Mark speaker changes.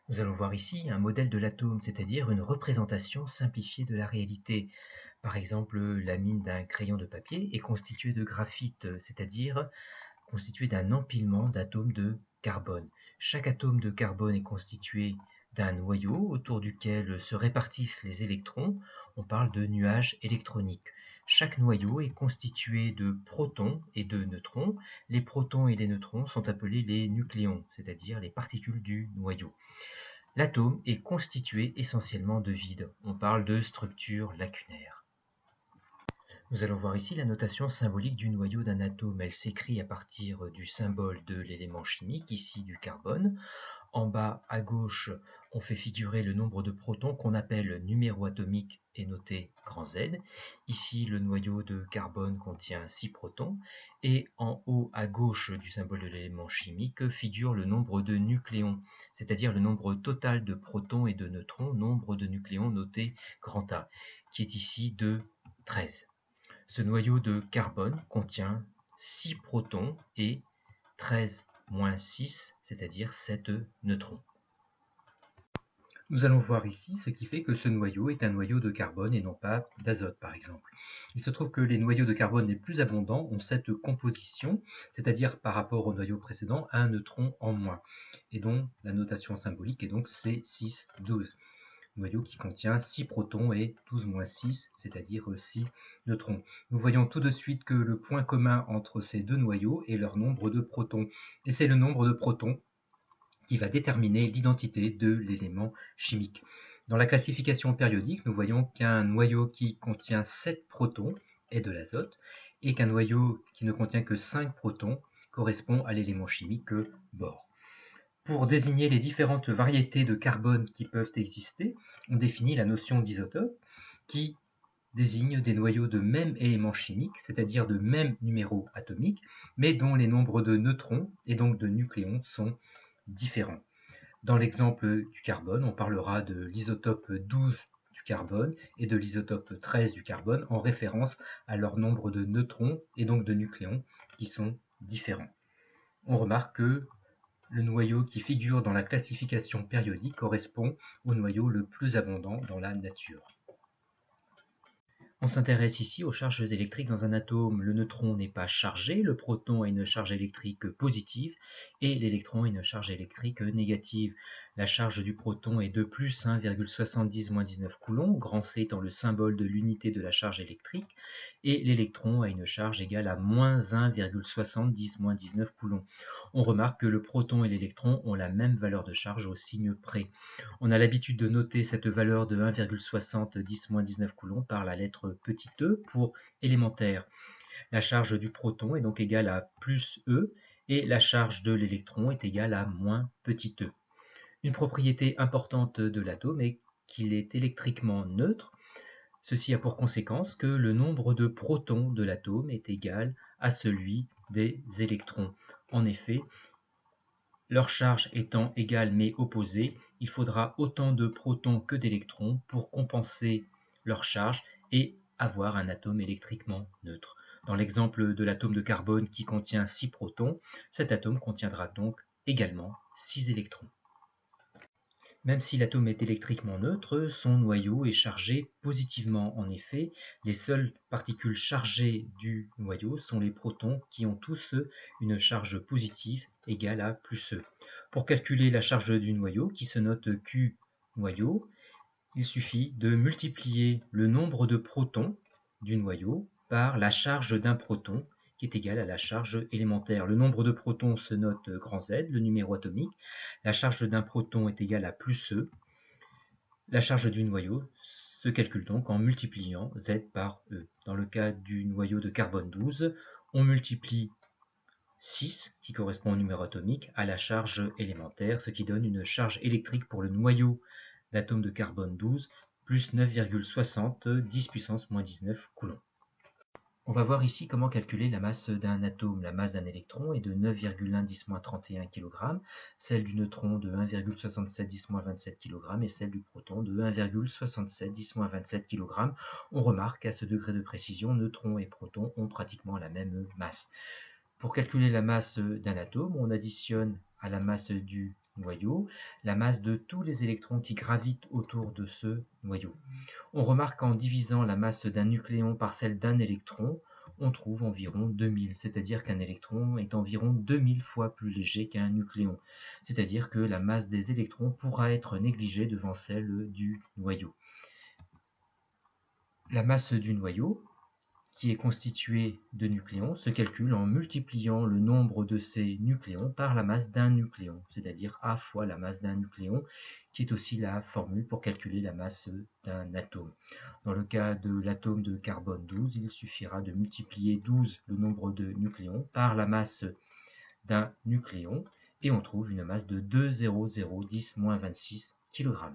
Speaker 1: Nous allons voir ici un modèle de l'atome, c'est-à-dire une représentation simplifiée de la réalité. Par exemple, la mine d'un crayon de papier est constituée de graphite, c'est-à-dire constituée d'un empilement d'atomes de carbone. Chaque atome de carbone est constitué d'un noyau autour duquel se répartissent les électrons. On parle de nuage électronique. Chaque noyau est constitué de protons et de neutrons. Les protons et les neutrons sont appelés les nucléons, c'est-à-dire les particules du noyau. L'atome est constitué essentiellement de vide. On parle de structure lacunaire. Nous allons voir ici la notation symbolique du noyau d'un atome. Elle s'écrit à partir du symbole de l'élément chimique, ici du carbone. En bas à gauche, on fait figurer le nombre de protons qu'on appelle numéro atomique et noté grand Z. Ici, le noyau de carbone contient 6 protons. Et en haut à gauche du symbole de l'élément chimique figure le nombre de nucléons, c'est-à-dire le nombre total de protons et de neutrons, nombre de nucléons noté grand A, qui est ici de 13. Ce noyau de carbone contient 6 protons et 13-6, c'est-à-dire 7 neutrons. Nous allons voir ici ce qui fait que ce noyau est un noyau de carbone et non pas d'azote, par exemple. Il se trouve que les noyaux de carbone les plus abondants ont cette composition, c'est-à-dire par rapport au noyau précédent, un neutron en moins. Et donc la notation symbolique est donc C612. Noyau qui contient 6 protons et 12-6, c'est-à-dire 6 neutrons. Nous voyons tout de suite que le point commun entre ces deux noyaux est leur nombre de protons. Et c'est le nombre de protons qui va déterminer l'identité de l'élément chimique. Dans la classification périodique, nous voyons qu'un noyau qui contient 7 protons est de l'azote et qu'un noyau qui ne contient que 5 protons correspond à l'élément chimique bore. Pour désigner les différentes variétés de carbone qui peuvent exister, on définit la notion d'isotope qui désigne des noyaux de même élément chimique, c'est-à-dire de même numéro atomique, mais dont les nombres de neutrons et donc de nucléons sont différents. Dans l'exemple du carbone, on parlera de l'isotope 12 du carbone et de l'isotope 13 du carbone en référence à leur nombre de neutrons et donc de nucléons qui sont différents. On remarque que le noyau qui figure dans la classification périodique correspond au noyau le plus abondant dans la nature. On s'intéresse ici aux charges électriques dans un atome. Le neutron n'est pas chargé, le proton a une charge électrique positive et l'électron a une charge électrique négative. La charge du proton est de plus 1,70-19 coulomb, grand C étant le symbole de l'unité de la charge électrique, et l'électron a une charge égale à moins 1,70-19 coulomb. On remarque que le proton et l'électron ont la même valeur de charge au signe près. On a l'habitude de noter cette valeur de 1,70-19 coulomb par la lettre petit e pour élémentaire. La charge du proton est donc égale à plus E et la charge de l'électron est égale à moins petit e. Une propriété importante de l'atome est qu'il est électriquement neutre. Ceci a pour conséquence que le nombre de protons de l'atome est égal à celui des électrons. En effet, leur charge étant égale mais opposée, il faudra autant de protons que d'électrons pour compenser leur charge et avoir un atome électriquement neutre. Dans l'exemple de l'atome de carbone qui contient 6 protons, cet atome contiendra donc également 6 électrons. Même si l'atome est électriquement neutre, son noyau est chargé positivement. En effet, les seules particules chargées du noyau sont les protons qui ont tous une charge positive égale à plus E. Pour calculer la charge du noyau, qui se note Q noyau, il suffit de multiplier le nombre de protons du noyau par la charge d'un proton, qui est égale à la charge élémentaire. Le nombre de protons se note grand Z, le numéro atomique. La charge d'un proton est égale à plus E. La charge du noyau se calcule donc en multipliant Z par E. Dans le cas du noyau de carbone 12, on multiplie 6, qui correspond au numéro atomique, à la charge élémentaire, ce qui donne une charge électrique pour le noyau d'atome de carbone 12, plus 9,60, 10 puissance moins 19 coulombs. On va voir ici comment calculer la masse d'un atome. La masse d'un électron est de 9,1 10-31 kg, celle du neutron de 1,67 10-27 kg et celle du proton de 1,67 10-27 kg. On remarque qu'à ce degré de précision, neutrons et protons ont pratiquement la même masse. Pour calculer la masse d'un atome, on additionne à la masse du noyau la masse de tous les électrons qui gravitent autour de ce noyau. On remarque qu'en divisant la masse d'un nucléon par celle d'un électron, on trouve environ 2000, c'est-à-dire qu'un électron est environ 2000 fois plus léger qu'un nucléon, c'est-à-dire que la masse des électrons pourra être négligée devant celle du noyau. La masse du noyau, qui est constitué de nucléons, se calcule en multipliant le nombre de ces nucléons par la masse d'un nucléon, c'est-à-dire A fois la masse d'un nucléon, qui est aussi la formule pour calculer la masse d'un atome. Dans le cas de l'atome de carbone 12, il suffira de multiplier 12, le nombre de nucléons, par la masse d'un nucléon, et on trouve une masse de 2,0010-26 kg.